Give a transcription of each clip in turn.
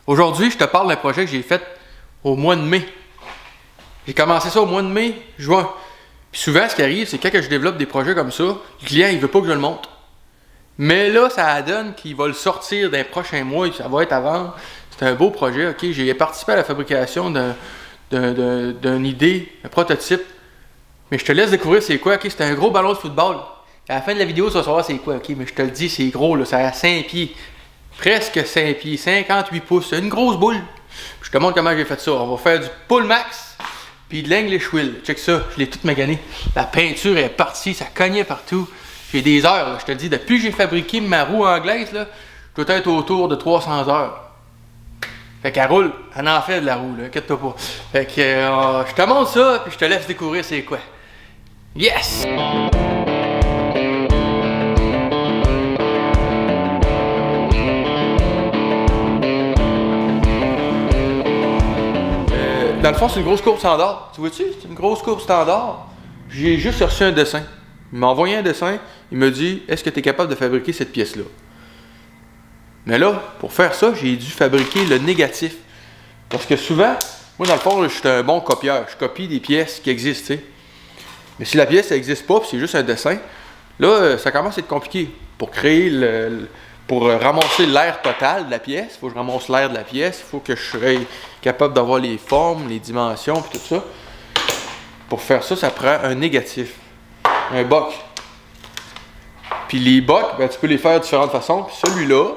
Aujourd'hui, je te parle d'un projet que j'ai fait au mois de mai. J'ai commencé ça au mois de mai, juin. Puis souvent, ce qui arrive, c'est quand je développe des projets comme ça, le client, il veut pas que je le montre. Mais là, ça donne qu'il va le sortir dans les prochains mois et ça va être à vendre. C'est un beau projet, ok? J'ai participé à la fabrication d'une idée, un prototype. Mais je te laisse découvrir c'est quoi, ok? C'est un gros ballon de football. À la fin de la vidéo, tu vas savoir c'est quoi, ok? Mais je te le dis, c'est gros, là, ça a 5 pieds. Presque 5 pieds, 58 pouces. C'est une grosse boule. Puis je te montre comment j'ai fait ça. On va faire du pull max, puis de l'English wheel. Check ça, je l'ai tout magané. La peinture est partie, ça cognait partout. J'ai des heures, là, je te le dis. Depuis que j'ai fabriqué ma roue anglaise, là, je dois être autour de 300 heures. Fait qu'elle roule, elle en fait de la roue, là, inquiète-toi pas. Fait que je te montre ça, puis je te laisse découvrir c'est quoi. Yes! Dans le fond, c'est une grosse courbe standard. Tu vois-tu? C'est une grosse courbe standard. J'ai juste reçu un dessin. Il m'a envoyé un dessin. Il me dit, est-ce que tu es capable de fabriquer cette pièce-là? Mais là, pour faire ça, j'ai dû fabriquer le négatif. Parce que souvent, moi, dans le fond, je suis un bon copieur. Je copie des pièces qui existent, tu sais. Mais si la pièce n'existe pas, puis c'est juste un dessin, là, ça commence à être compliqué. Pour créer pour ramasser l'air total de la pièce, il faut que je ramasse l'air de la pièce, il faut que je sois capable d'avoir les formes, les dimensions, puis tout ça. Pour faire ça, ça prend un négatif, un boc. Puis les bocs, ben, tu peux les faire de différentes façons. Puis celui-là,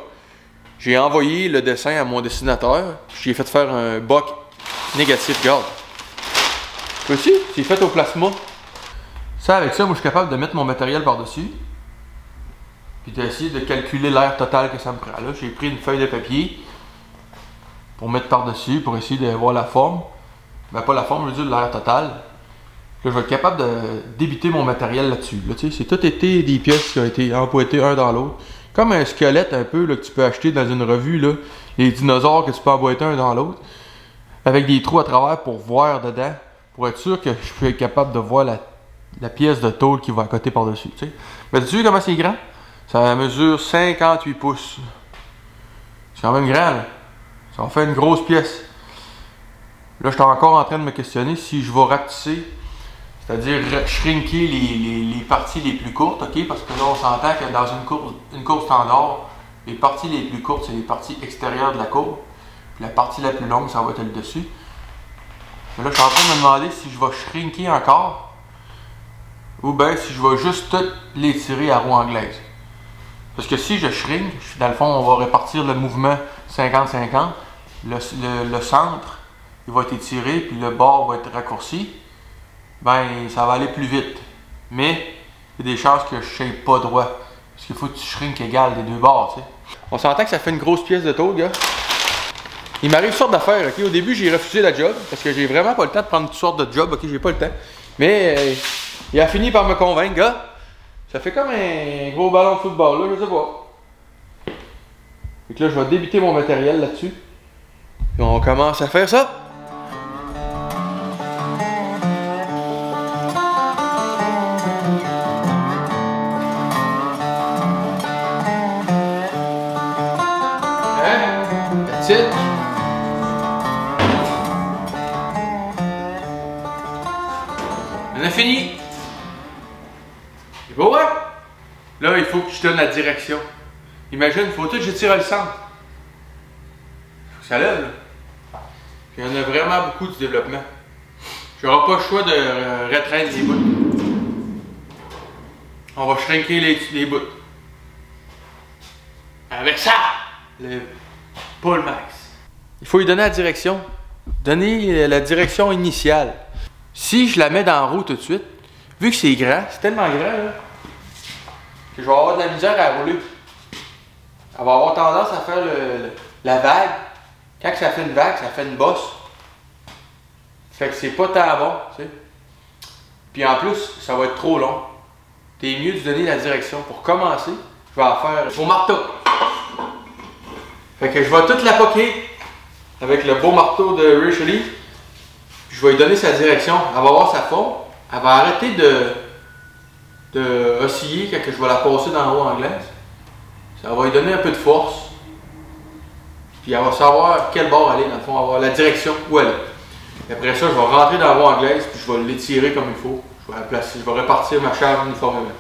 j'ai envoyé le dessin à mon dessinateur, puis j'ai fait faire un boc négatif, regarde. Vois-tu? C'est fait au plasma. Ça, avec ça, moi, je suis capable de mettre mon matériel par-dessus. Puis d'essayer de calculer l'air total que ça me prend. Là, j'ai pris une feuille de papier pour mettre par-dessus, pour essayer de voir la forme. Ben, pas la forme, je veux dire l'air total. Là, je vais être capable de débiter mon matériel là-dessus. Là, tu sais, c'est tout été des pièces qui ont été emboîtées un dans l'autre. Comme un squelette un peu là, que tu peux acheter dans une revue, là, les dinosaures que tu peux emboîter un dans l'autre. Avec des trous à travers pour voir dedans. Pour être sûr que je peux être capable de voir la pièce de tôle qui va à côté par-dessus. Tu sais. Mais tu vois comment c'est grand? Ça mesure 58 pouces. C'est quand même grand, là. Ça en fait une grosse pièce. Là, je suis encore en train de me questionner si je vais rapetisser, c'est-à-dire shrinker les parties les plus courtes, ok? Parce que là, on s'entend que dans une courbe standard, les parties les plus courtes, c'est les parties extérieures de la courbe. Puis la partie la plus longue, ça va être le dessus. Mais là, je suis en train de me demander si je vais shrinker encore, ou bien si je vais juste tout l'étirer à roue anglaise. Parce que si je shrink, dans le fond, on va répartir le mouvement 50-50. Le centre, il va être étiré, puis le bord va être raccourci. Ben, ça va aller plus vite. Mais, il y a des chances que je ne shape pas droit. Parce qu'il faut que tu shrink égal des deux bords, tu sais. On s'entend que ça fait une grosse pièce de tôle, gars. Il m'arrive toutes sortes d'affaires, ok? Au début, j'ai refusé la job, parce que j'ai vraiment pas le temps de prendre toutes sortes de jobs, ok? J'ai pas le temps. Mais, il a fini par me convaincre, gars. Ça fait comme un gros ballon de football, là, je sais pas. Fait que là, je vais débiter mon matériel là-dessus. Puis on commence à faire ça. Hein? That's it. On a fini. C'est beau, hein? Là, il faut que je donne la direction. Imagine, il faut tout que je tire le centre. Faut que ça lève, là. Puis il y en a vraiment beaucoup du développement. Je n'aurai pas le choix de restreindre les bouts. On va shrinker les bouts. Avec ça, le pull max. Il faut lui donner la direction. Donner la direction initiale. Si je la mets dans la roue tout de suite, vu que c'est grand, c'est tellement grand là, que je vais avoir de la misère à rouler. Elle va avoir tendance à faire la vague. Quand ça fait une vague, ça fait une bosse. Fait que c'est pas tant bon, tu sais. Puis en plus, ça va être trop long. T'es mieux de donner la direction. Pour commencer, je vais en faire au marteau. Fait que je vais toute la poker avec le beau marteau de Richelieu. Je vais lui donner sa direction. Elle va avoir sa forme. Elle va arrêter de osciller quand je vais la passer dans la roue anglaise. Ça va lui donner un peu de force. Puis elle va savoir quel bord aller, dans le fond, avoir la direction où aller. Et après ça, je vais rentrer dans la voie anglaise, puis je vais l'étirer comme il faut. Je vais la placer, je vais répartir ma charge uniformément.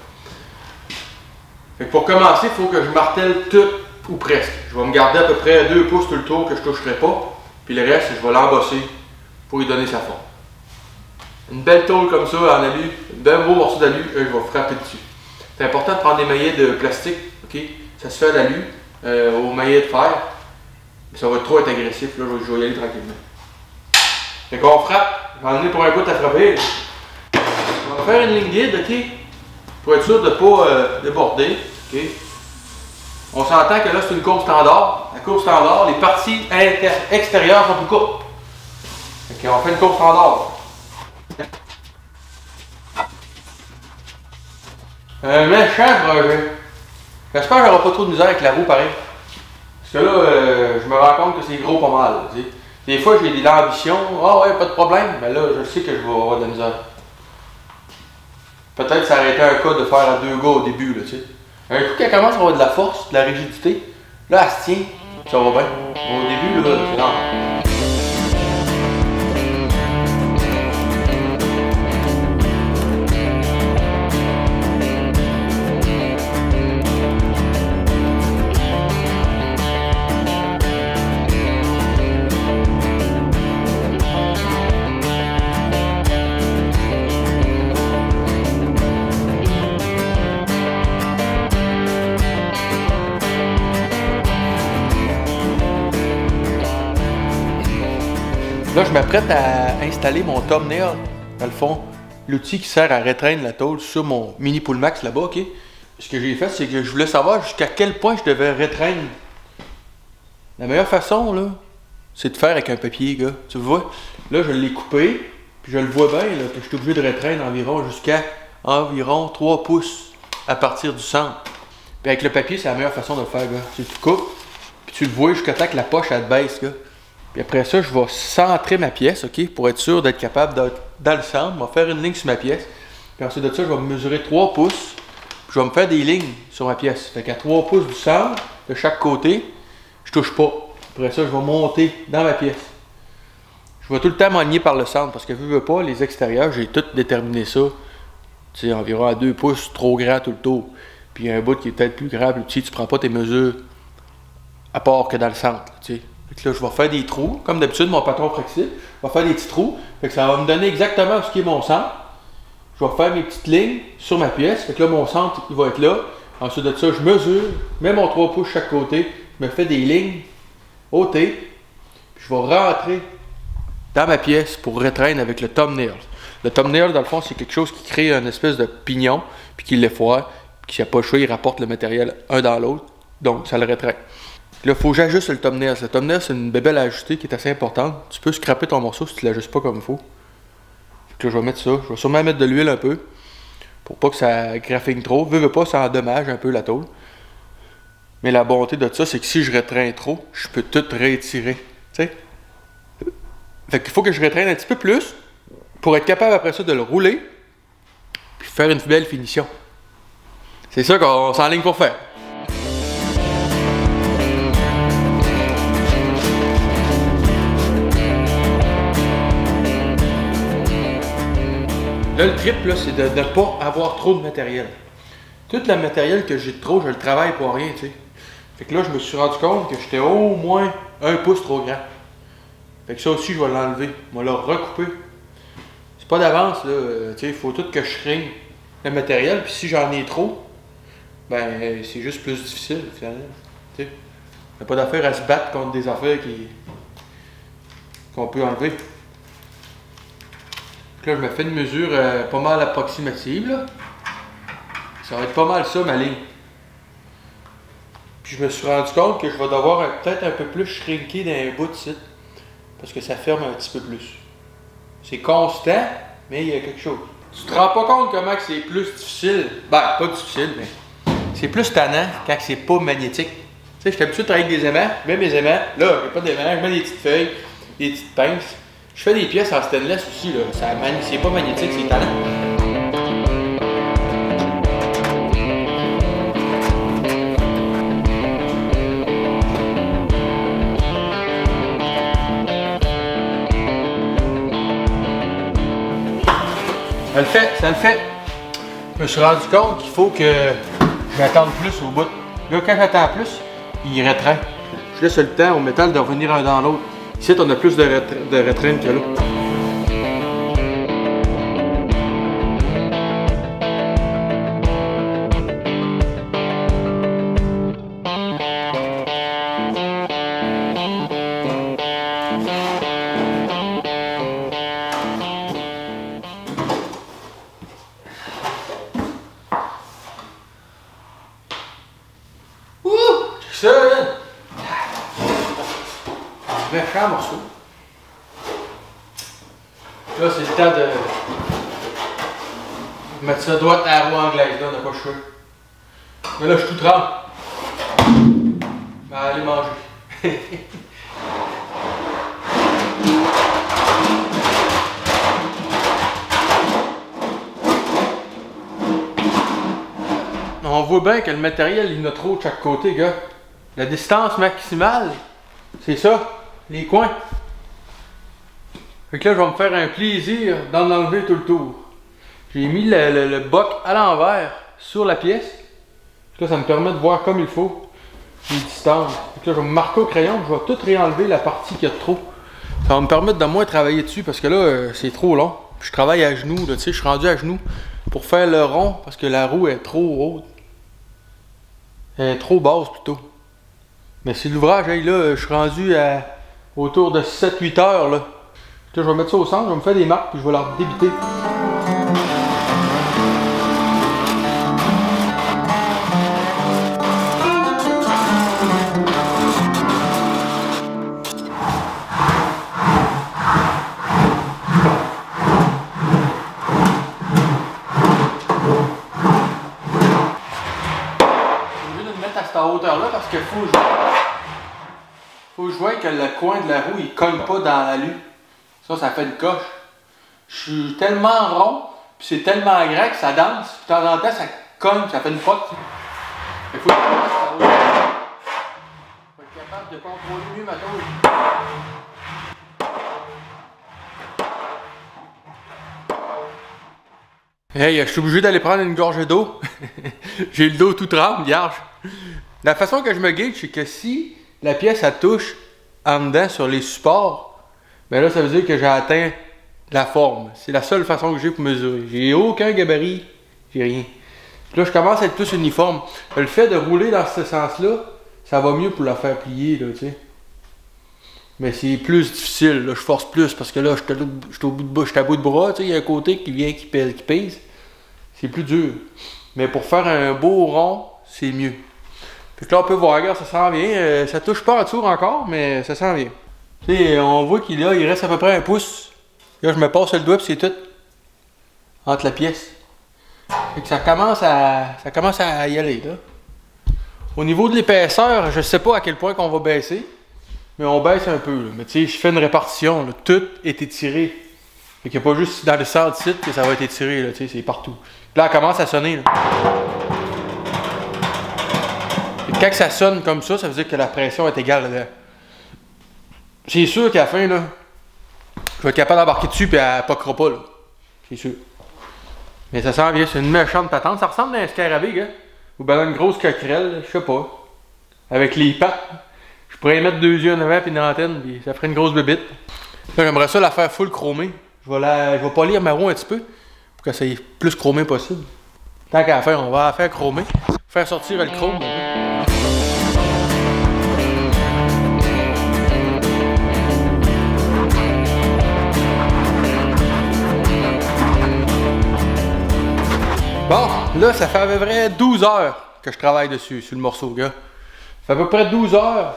Fait que pour commencer, il faut que je martèle tout ou presque. Je vais me garder à peu près 2 pouces tout le tour que je ne toucherai pas. Puis le reste, je vais l'embosser pour lui donner sa forme. Une belle tôle comme ça en alu, un bel beau morceau d'alu, je vais frapper dessus. C'est important de prendre des maillets de plastique, ok? Ça se fait à l'alu, au maillet de fer. Mais ça va trop être agressif, là, je vais y aller tranquillement. Fait qu'on frappe, je vais en amener pour un bout à frapper. On va faire une ligne guide, ok? Pour être sûr de ne pas déborder, ok? On s'entend que là c'est une courbe standard. La courbe standard, les parties extérieures sont plus courtes. Fait qu'on fait une courbe standard. Un méchant projet. J'espère que j'aurai pas trop de misère avec la roue pareil. Parce que là, je me rends compte que c'est gros pas mal. T'sais. Des fois, j'ai de l'ambition. Ah ouais, pas de problème. Mais là, je sais que je vais avoir de la misère. Peut-être que ça aurait été un cas de faire à 2 gars au début. Là, t'sais. Un coup qu'elle commence à avoir de la force, de la rigidité, là, elle se tient. Ça va bien. Au début, là, c'est normal. Là, je m'apprête à installer mon thumbnail, dans le fond, l'outil qui sert à rétraindre la tôle sur mon mini Pullmax là-bas, ok? Ce que j'ai fait, c'est que je voulais savoir jusqu'à quel point je devais rétraindre. La meilleure façon, là, c'est de faire avec un papier, gars. Tu vois? Là, je l'ai coupé, puis je le vois bien, là, que je suis obligé de rétraindre environ jusqu'à environ 3 pouces à partir du centre. Puis avec le papier, c'est la meilleure façon de le faire, gars. Tu coupes, puis tu le vois jusqu'à temps que la poche, elle te baisse, gars. Puis après ça, je vais centrer ma pièce, ok, pour être sûr d'être capable d'être dans le centre. Je vais faire une ligne sur ma pièce. Puis ensuite de ça, je vais me mesurer 3 pouces. Puis je vais me faire des lignes sur ma pièce. Fait qu'à 3 pouces du centre, de chaque côté, je touche pas. Après ça, je vais monter dans ma pièce. Je vais tout le temps m'aligner par le centre parce que veux pas, les extérieurs, j'ai tout déterminé ça. Tu sais, environ à 2 pouces, trop grand tout le tour. Puis un bout qui est peut-être plus grand, plus petit, tu prends pas tes mesures à part que dans le centre, tu sais. Fait que là, je vais faire des trous, comme d'habitude, mon patron flexible. Je vais faire des petits trous. Fait que ça va me donner exactement ce qui est mon centre. Je vais faire mes petites lignes sur ma pièce. Fait que là, mon centre, il va être là. Ensuite de ça, je mesure, mets mon 3 pouces chaque côté. Je me fais des lignes ôtées. Puis je vais rentrer dans ma pièce pour rétraindre avec le thumbnail. Le thumbnail, dans le fond, c'est quelque chose qui crée une espèce de pignon, puis qui l'effoire, puis qui n'a pas le choix, il rapporte le matériel un dans l'autre. Donc, ça le rétraint. Là, il faut que j'ajuste le thumbnail. Le thumbnail, c'est une bébelle à ajuster qui est assez importante. Tu peux scraper ton morceau si tu ne l'ajustes pas comme il faut. Fait que là, je vais mettre ça. Je vais sûrement mettre de l'huile un peu pour pas que ça graffine trop. Veux pas, ça endommage un peu la tôle. Mais la bonté de ça, c'est que si je rétrains trop, je peux tout réétirer. Tu sais? Fait qu'il faut que je rétraîne un petit peu plus pour être capable après ça de le rouler puis faire une belle finition. C'est ça qu'on s'enligne pour faire. Là, le trip, c'est de ne pas avoir trop de matériel. Tout le matériel que j'ai de trop, je le travaille pour rien, tu sais. Fait que là, je me suis rendu compte que j'étais au moins 1 pouce trop grand. Fait que ça aussi, je vais l'enlever. Je vais le recouper. C'est pas d'avance, là. Tu sais, il faut tout que je shrink le matériel. Puis si j'en ai trop, ben, c'est juste plus difficile, finalement. Tu sais, il n'y a pas d'affaire à se battre contre des affaires qu'on peut enlever. Là, je me fais une mesure pas mal approximative. Là. Ça va être pas mal ça, ma ligne. Puis je me suis rendu compte que je vais devoir peut-être un peu plus shrinker d'un bout de site. Parce que ça ferme un petit peu plus. C'est constant, mais il y a quelque chose. Tu te rends pas compte comment c'est plus difficile. Ben, pas difficile, mais c'est plus tannant quand c'est pas magnétique. Tu sais, je suis habitué de travailler avec des aimants. Je mets mes aimants. Là, il n'y a pas d'aimants. Je mets des petites feuilles, des petites pinces. Je fais des pièces en stainless aussi, là. C'est pas magnétique, c'est talent. Ça le fait, ça le fait. Je me suis rendu compte qu'il faut que j'attende plus au bout. Là, quand j'attends plus, il retrait. Je laisse le temps au métal de revenir un dans l'autre. Ici, on a plus de retrait que là. Ça, méchant morceau. Là, c'est le temps de mettre ça droite à la roue anglaise. Là, on n'a pas le choix. Mais là, je suis tout trempe. Ben, allez manger. On voit bien que le matériel, il y en a trop de chaque côté, gars. La distance maximale, c'est ça, les coins. Fait que là, je vais me faire un plaisir d'en enlever tout le tour. J'ai mis le boc à l'envers sur la pièce. Là, ça me permet de voir comme il faut les distances. Fait que là, je vais me marquer au crayon, je vais tout réenlever la partie qu'il y a de trop. Ça va me permettre de moins travailler dessus parce que là, c'est trop long. Puis je travaille à genoux, là, tu sais, je suis rendu à genoux pour faire le rond parce que la roue est trop haute. Elle est trop basse plutôt. Mais si l'ouvrage, hey, là, je suis rendu à autour de 7-8 heures. Là. Là, je vais mettre ça au centre, je vais me faire des marques puis je vais leur débiter. À cette hauteur-là parce qu'il faut que je vois que le coin de la roue il cogne pas dans l'alu. Ça fait une coche. Je suis tellement rond, puis c'est tellement grand que ça danse, puis de temps en temps ça cogne, ça fait une pote. Il faut être capable de contrôler mieux ma tôle. Hey, je suis obligé d'aller prendre une gorgée d'eau. J'ai le dos tout tremble, vierge. La façon que je me gauge, c'est que si la pièce elle touche en dedans sur les supports, ben là, ça veut dire que j'ai atteint la forme. C'est la seule façon que j'ai pour mesurer. J'ai aucun gabarit, j'ai rien. Puis là, je commence à être plus uniforme. Le fait de rouler dans ce sens-là, ça va mieux pour la faire plier, là, tu sais. Mais c'est plus difficile, là, je force plus parce que là, je suis au bout de bras, tu sais, il y a un côté qui vient qui pèse. C'est plus dur. Mais pour faire un beau rond, c'est mieux. Fait que là, on peut voir, regarde, ça s'en vient. Ça touche pas en dessous encore, mais ça s'en vient. Tu sais, on voit qu'il il reste à peu près un pouce. Là, je me passe le doigt puis c'est tout. Entre la pièce. Fait que ça commence à y aller, là. Au niveau de l'épaisseur, je sais pas à quel point qu'on va baisser. Mais on baisse un peu, là. Mais tu sais, je fais une répartition, là. Tout est étiré. Fait qu'il n'y a pas juste dans le centre site que ça va être étiré, là. Tu sais, c'est partout. Puis là, elle commence à sonner, là. Et quand ça sonne comme ça veut dire que la pression est égale là. C'est sûr qu'à la fin, là, je vais être capable d'embarquer dessus et elle ne poquera pas, là. C'est sûr. Mais ça s'en vient, c'est une méchante patente. Ça ressemble à un scarabée, gars. Ou bien une grosse coquerelle, je sais pas. Avec les pattes. Je pourrais y mettre 2 yeux en avant et une antenne, puis ça ferait une grosse bébite. Là, j'aimerais ça la faire full chromée. Je vais polir ma roue un petit peu pour que ça y plus chromé possible. Tant qu'à la faire, on va la faire chromer. Faire sortir le chrome. Bon, là, ça fait à peu près 12 heures que je travaille dessus, sur le morceau, gars. Ça fait à peu près 12 heures.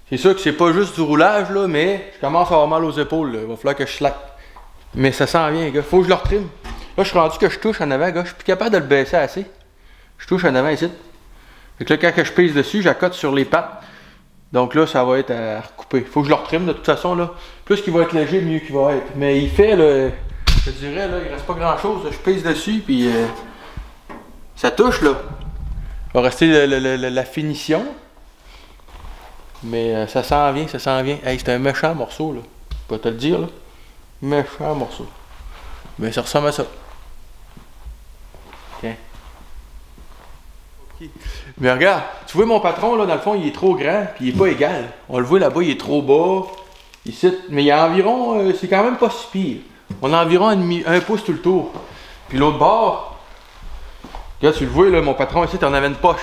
C'est sûr que c'est pas juste du roulage, là, mais je commence à avoir mal aux épaules, là. Il va falloir que je slack. Mais ça sent bien, gars. Faut que je le retrime. Là, je suis rendu que je touche en avant, gars. Je suis plus capable de le baisser assez. Je touche en avant ici. Fait que là, quand je pèse dessus, j'accote sur les pattes. Donc là, ça va être à recouper. Faut que je le retrime de toute façon, là. Plus qu'il va être léger, mieux qu'il va être. Mais il fait, là, je dirais, là, il reste pas grand chose. Là. Je pèse dessus, puis ça touche, là. Il va rester la finition. Mais ça s'en vient, ça s'en vient. Hey, c'est un méchant morceau, là. Je peux te le dire, là. Méchant morceau. Mais ça ressemble à ça. Mais regarde, tu vois mon patron là, dans le fond, il est trop grand, puis il est pas égal. On le voit là-bas, il est trop bas. Ici, mais il y a environ, c'est quand même pas si pire. On a environ un pouce tout le tour. Puis l'autre bord, regarde, tu le vois là, mon patron ici, on avait une poche.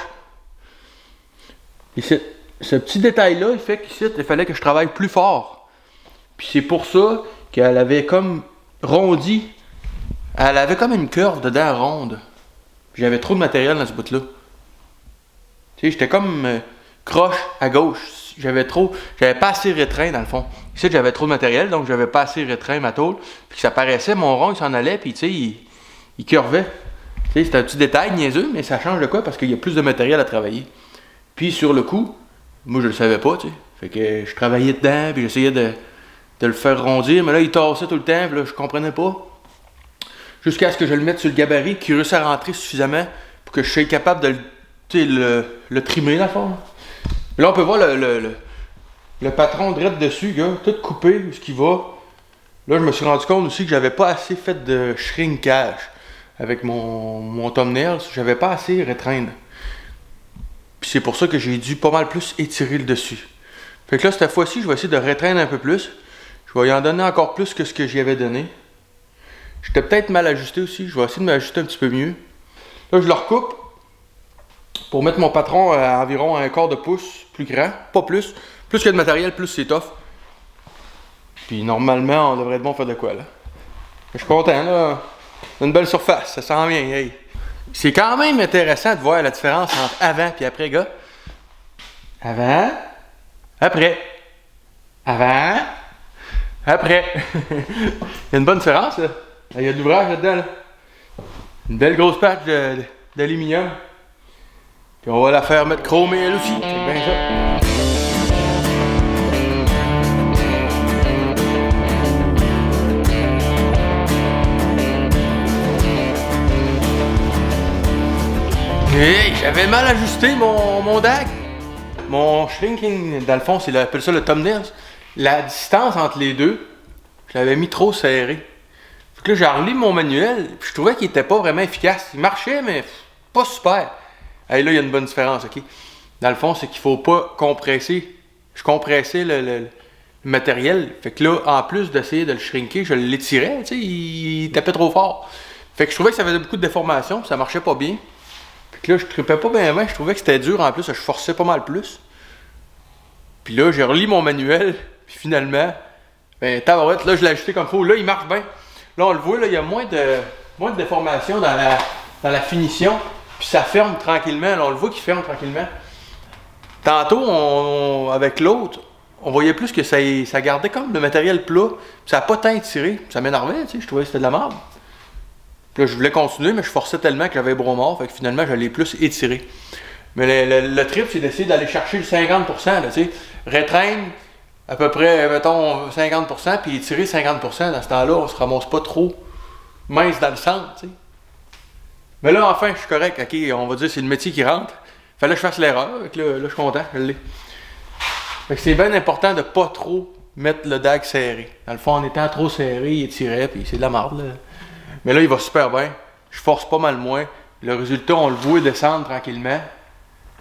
Ici, ce petit détail-là, il fait qu'ici, il fallait que je travaille plus fort. Puis c'est pour ça qu'elle avait comme rondi. Elle avait comme une curve dedans ronde. Puis j'avais trop de matériel dans ce bout-là. Tu sais, j'étais comme croche à gauche. J'avais pas assez rétreint dans le fond. Ici, j'avais trop de matériel, donc j'avais pas assez rétreint ma tôle. Puis ça paraissait, mon rond, il s'en allait, puis tu sais, il curvait. Tu sais, c'est un petit détail niaiseux, mais ça change de quoi parce qu'il y a plus de matériel à travailler. Puis sur le coup, moi je le savais pas, tu sais. Fait que je travaillais dedans, puis j'essayais de le faire rondir, mais là, il tassait tout le temps, puis là, je comprenais pas. Jusqu'à ce que je le mette sur le gabarit, qu'il réussisse à rentrer suffisamment pour que je sois capable de le trimer, dans le fond. Là, on peut voir le patron direct dessus, gars, tout coupé, où ce qu'il va. Là, je me suis rendu compte aussi que j'avais pas assez fait de shrinkage avec mon thumbnail. J'avais pas assez rétreindre. Puis c'est pour ça que j'ai dû pas mal plus étirer le dessus. Fait que là, cette fois-ci, je vais essayer de rétreindre un peu plus. Je vais y en donner encore plus que ce que j'y avais donné. J'étais peut-être mal ajusté aussi. Je vais essayer de m'ajuster un petit peu mieux. Là, je le recoupe pour mettre mon patron à environ un quart de pouce plus grand. Pas plus. Plus qu'il y a de matériel, plus c'est tough. Puis normalement, on devrait être bon pour faire de quoi, là. Je suis content, là. Une belle surface. Ça sent bien, hey. C'est quand même intéressant de voir la différence entre avant et après, gars. Avant. Après. Avant. Après. Il y a une bonne différence, là. Il y a de l'ouvrage là-dedans, là. Une belle grosse patch d'aluminium. Puis on va la faire mettre chromée elle aussi. C'est bien ça. Hey, j'avais mal ajusté mon DAC. Mon shrinking, dans le fond, c'est appelle ça le thumbnail. La distance entre les deux, je l'avais mis trop serré. Fait que là, j'ai relis mon manuel, puis je trouvais qu'il était pas vraiment efficace. Il marchait, mais pas super. Hey, là, il y a une bonne différence, ok? Dans le fond, c'est qu'il faut pas compresser. Je compressais le matériel. Fait que là, en plus d'essayer de le shrinker, je l'étirais, tu sais, il tapait trop fort. Fait que je trouvais que ça faisait beaucoup de déformation, ça marchait pas bien. Puis là, je tripais pas bien, je trouvais que c'était dur en plus, je forçais pas mal plus. Puis là, j'ai relis mon manuel, puis finalement, ben, tabarouette, là, je l'ai ajusté comme il faut. Là, il marche bien. Là, on le voit, là, il y a moins de déformation dans la finition. Puis ça ferme tranquillement, là, on le voit qu'il ferme tranquillement. Tantôt, avec l'autre, on voyait plus que ça gardait comme le matériel plat. Ça n'a pas tant étiré. Ça m'énervait, tu sais, je trouvais que c'était de la merde. Puis là, je voulais continuer, mais je forçais tellement que j'avais bras mort, fait que finalement, je l'ai plus étiré. Mais le trip, c'est d'essayer d'aller chercher le 50%, là, tu sais. Rétreindre à peu près, mettons, 50%, puis étirer 50%. Dans ce temps-là, on se ramasse pas trop mince dans le centre, tu sais. Mais là, enfin, je suis correct, ok, on va dire que c'est le métier qui rentre. Fallait que je fasse l'erreur, là, je suis content, je l'ai. Fait que c'est bien important de pas trop mettre le DAC serré. Dans le fond, en étant trop serré, il étirait, puis c'est de la merde, là. Mais là, il va super bien. Je force pas mal moins. Le résultat, on le voit descendre tranquillement.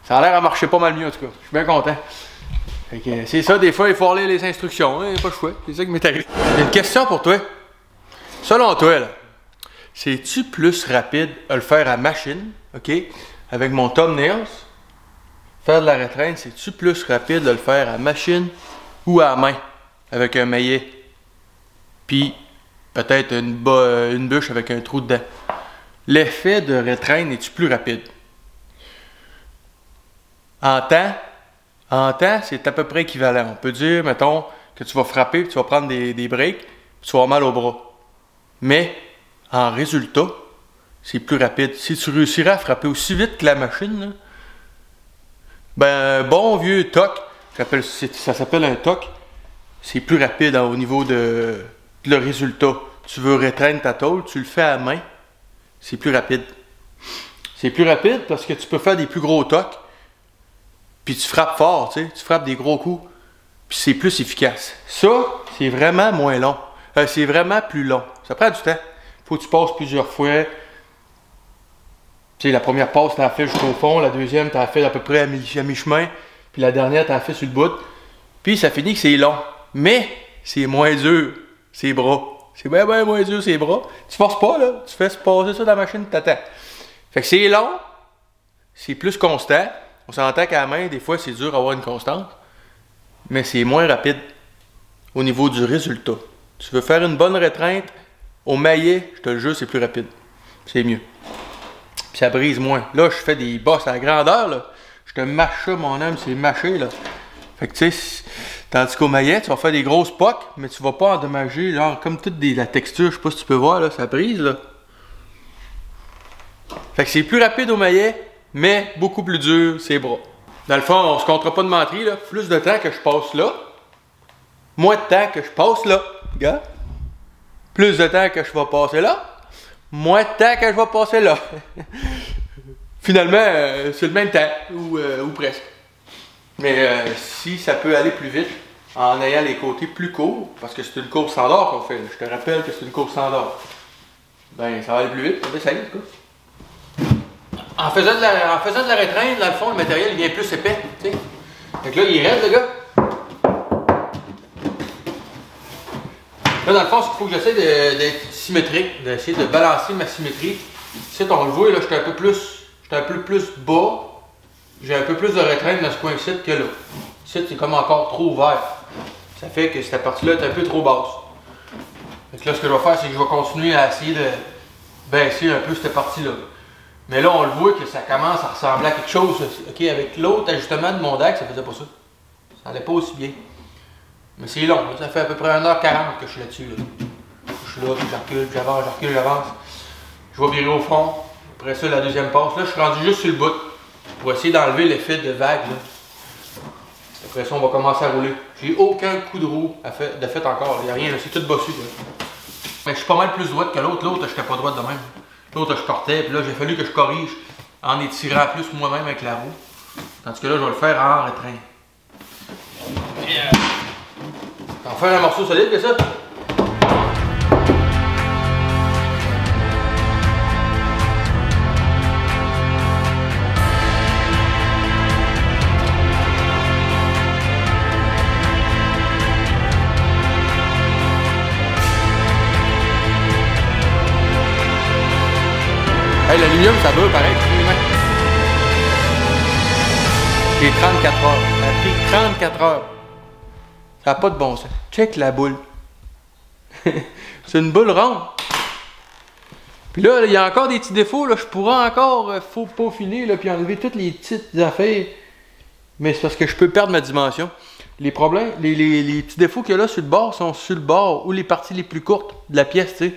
Ça a l'air à marcher pas mal mieux, en tout cas. Je suis bien content. Fait que c'est ça, des fois, il faut lire les instructions. Hein, pas le choix. C'est ça qui m'est arrivé. J'ai une question pour toi. Selon toi, là, c'est-tu plus rapide à le faire à machine, ok, avec mon thumbnails, faire de la rétreinte, c'est-tu plus rapide de le faire à machine ou à main, avec un maillet? Puis, peut-être une bûche avec un trou dedans. L'effet de rétreinte est-tu plus rapide? En temps, c'est à peu près équivalent. On peut dire, mettons, que tu vas frapper, puis tu vas prendre des breaks, puis tu vas avoir mal au bras. Mais, en résultat, c'est plus rapide. Si tu réussiras à frapper aussi vite que la machine, là, ben, un bon vieux toc, ça s'appelle un toc, c'est plus rapide au niveau de le résultat. Tu veux rétreindre ta tôle, tu le fais à main, c'est plus rapide. C'est plus rapide parce que tu peux faire des plus gros tocs, puis tu frappes fort, tu sais, tu frappes des gros coups, puis c'est plus efficace. Ça, c'est vraiment moins long. C'est vraiment plus long. Ça prend du temps. Faut que tu passes plusieurs fois. Tu sais, la première passe, tu as fait jusqu'au fond, la deuxième, tu as fait à peu près à mi-chemin, puis la dernière, tu as fait sur le bout. Puis ça finit que c'est long. Mais c'est moins dur, ses bras. C'est bien moins dur, ses bras. Tu forces pas, là. Tu fais passer ça dans la machine, t'attends. Fait que c'est long, c'est plus constant. On s'entend qu'à la main, des fois, c'est dur d'avoir une constante. Mais c'est moins rapide au niveau du résultat. Tu veux faire une bonne retraite, au maillet, je te le jure, c'est plus rapide. C'est mieux. Puis ça brise moins. Là, je fais des bosses à la grandeur, là. Je te mâche ça, mon homme, c'est mâché, là. Fait que tu sais, tandis qu'au maillet, tu vas faire des grosses pocs, mais tu vas pas endommager, là, comme toute la texture, je sais pas si tu peux voir, là, ça brise, là. Fait que c'est plus rapide au maillet, mais beaucoup plus dur, ses bras. Dans le fond, on se comptera pas de menterie, là. Plus de temps que je passe là, moins de temps que je passe là, gars. Plus de temps que je vais passer là, moins de temps que je vais passer là. Finalement, c'est le même temps, ou presque. Mais si ça peut aller plus vite, en ayant les côtés plus courts, parce que c'est une course standard qu'on fait, là. Je te rappelle que c'est une course standard. Ben, ça va aller plus vite, on essaye, en tout cas. En faisant de la retraite, dans le fond, le matériel il devient plus épais, tu sais. Fait que là, il est raide, le gars. Là, dans le fond, il faut que j'essaie d'être symétrique, d'essayer de balancer ma symétrie. Ici, on le voit, là, j'étais un peu plus bas. J'ai un peu plus de retraite dans ce coin-ci que là. Ici, c'est comme encore trop ouvert. Ça fait que cette partie-là est un peu trop basse. Fait que là, ce que je vais faire, c'est que je vais continuer à essayer de baisser un peu cette partie-là. Mais là, on le voit que ça commence à ressembler à quelque chose. Ok, avec l'autre ajustement de mon deck, ça faisait pas ça. Ça allait pas aussi bien. Mais c'est long, là. Ça fait à peu près 1h40 que je suis là-dessus. Là. Je suis là, puis je recule, puis j'avance, je recule, j'avance. Je vais virer au fond. Après ça, la deuxième passe. Là, je suis rendu juste sur le bout. Pour essayer d'enlever l'effet de vague. Là. Après ça, on va commencer à rouler. J'ai aucun coup de roue de fait encore. Il n'y a rien, c'est tout bossu. Là. Mais je suis pas mal plus droite que l'autre. L'autre, je n'étais pas droite de même. L'autre, je portais, puis là, j'ai fallu que je corrige en étirant plus moi-même avec la roue. Tandis que là, je vais le faire en retrait. On va faire un morceau solide que ça. Hey, l'aluminium, ça brûle pareil. C'est 34 heures. Ça a pris 34 heures. Ça n'a pas de bon sens. Check la boule. C'est une boule ronde. Puis là, il y a encore des petits défauts. Là. Je pourrais encore peaufiner puis enlever toutes les petites affaires. Mais c'est parce que je peux perdre ma dimension. Les problèmes, les petits défauts qu'il y a là sur le bord sont sur le bord ou les parties les plus courtes de la pièce. Tu sais.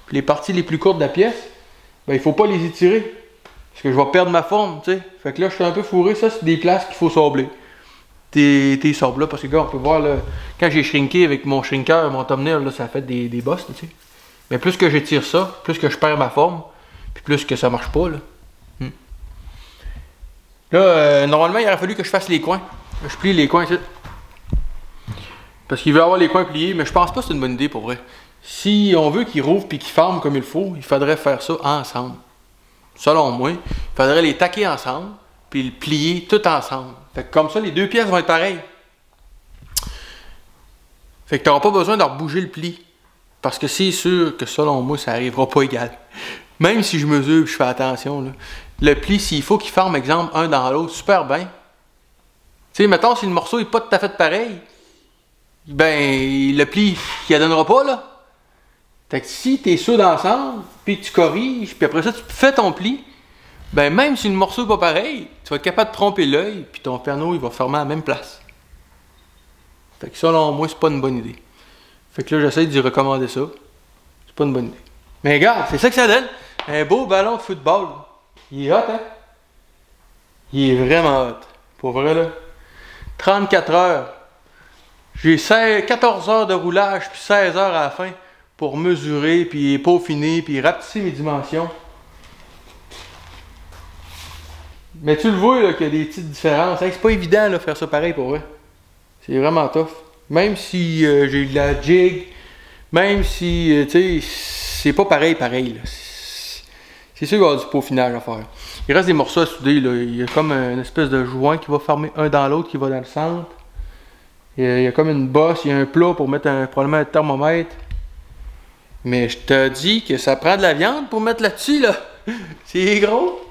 Puis les parties les plus courtes de la pièce, ben, il ne faut pas les étirer. Parce que je vais perdre ma forme. Tu sais. Fait que là, je suis un peu fourré. Ça, c'est des places qu'il faut sabler. Tes sabres là, parce que, gars, on peut voir, là, quand j'ai shrinké avec mon shrinker, mon thumbnail, là, ça a fait des bosses, tu sais. Mais plus que j'étire ça, plus que je perds ma forme, puis plus que ça marche pas, là. Là, normalement, il aurait fallu que je fasse les coins. Je plie les coins ici. Parce qu'il veut avoir les coins pliés, mais je pense pas que c'est une bonne idée pour vrai. Si on veut qu'il rouvre puis qu'il forme comme il faut, il faudrait faire ça ensemble. Selon moi, il faudrait les taquer ensemble, puis le plier tout ensemble. Fait que comme ça, les deux pièces vont être pareilles. Fait que tu n'auras pas besoin de rebouger le pli. Parce que c'est sûr que selon moi, ça n'arrivera pas égal. Même si je mesure et je fais attention, là, le pli, s'il faut qu'il forme, exemple, un dans l'autre, super bien. Tu sais, mettons, si le morceau n'est pas tout à fait pareil, ben, le pli, il ne donnera pas, là. Fait que si tu es soude ensemble, puis tu corriges, puis après ça, tu fais ton pli, ben, même si le morceau n'est pas pareil, tu vas être capable de tromper l'œil, puis ton piano, il va former à la même place. Fait que selon moi, c'est pas une bonne idée. Fait que là, j'essaie d'y recommander ça. C'est pas une bonne idée. Mais regarde, c'est ça que ça donne. Un beau ballon de football. Il est hot, hein? Il est vraiment hot. Pour vrai, là. 34 heures. J'ai 14 heures de roulage, puis 16 heures à la fin pour mesurer, puis peaufiner, puis rapetisser mes dimensions. Mais tu le vois là, qu'il y a des petites différences. Hein? C'est pas évident de faire ça pareil pour vrai. C'est vraiment tough. Même si j'ai de la jig, même si tu sais, c'est pas pareil. Là. C'est sûr qu'il va y avoir du peaufinage à faire. Il reste des morceaux à souder, là. Il y a comme une espèce de joint qui va former un dans l'autre, qui va dans le centre. Il y a comme une bosse, il y a un plat pour mettre probablement un thermomètre. Mais je te dis que ça prend de la viande pour mettre là-dessus, là. C'est gros.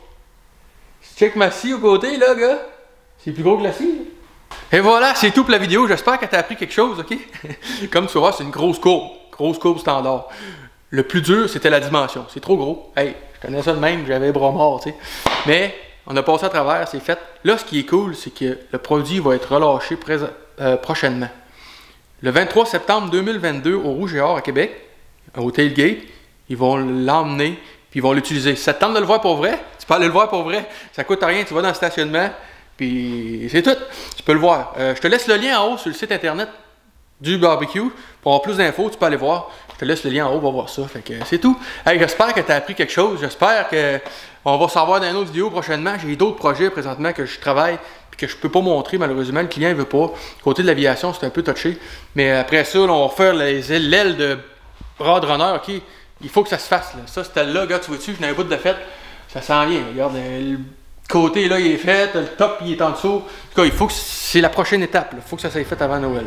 Check ma scie au côté, là, gars. C'est plus gros que la scie. Et voilà, c'est tout pour la vidéo. J'espère que tu as appris quelque chose, ok? Comme tu vas voir, c'est une grosse courbe. Grosse courbe standard. Le plus dur, c'était la dimension. C'est trop gros. Hey, je connais ça de même, j'avais les bras morts, tu sais. Mais on a passé à travers, c'est fait. Là, ce qui est cool, c'est que le produit va être relâché prochainement. Le 23 septembre 2022, au Rouge et Or à Québec, au Tailgate, ils vont l'emmener, puis ils vont l'utiliser. Si ça te tente de le voir pour vrai, tu peux aller le voir pour vrai. Ça coûte rien, tu vas dans le stationnement, puis c'est tout. Tu peux le voir. Je te laisse le lien en haut sur le site internet du barbecue. Pour avoir plus d'infos, tu peux aller voir. Je te laisse le lien en haut, on va voir ça. Fait que c'est tout. Hey, j'espère que tu as appris quelque chose. J'espère qu'on va se revoir dans une autre vidéo prochainement. J'ai d'autres projets présentement que je travaille puis que je peux pas montrer malheureusement. Le client ne veut pas. Côté de l'aviation, c'est un peu touché. Mais après ça, là, on va faire l'aile de bras de runner. OK? Il faut que ça se fasse. Là. Ça, c'était là, gars, tu vois-tu, je n'ai un bout de fête. Ça s'en vient. Regarde, le côté là, il est fait. Le top, il est en dessous. En tout cas, il faut que c'est la prochaine étape. Il faut que ça soit fait avant Noël.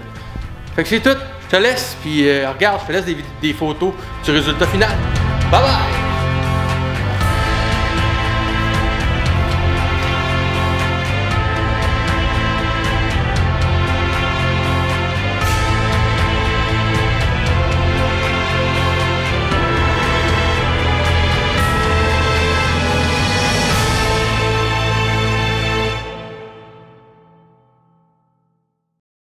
Fait que c'est tout. Je te laisse, puis regarde, je te laisse des photos du résultat final. Bye bye!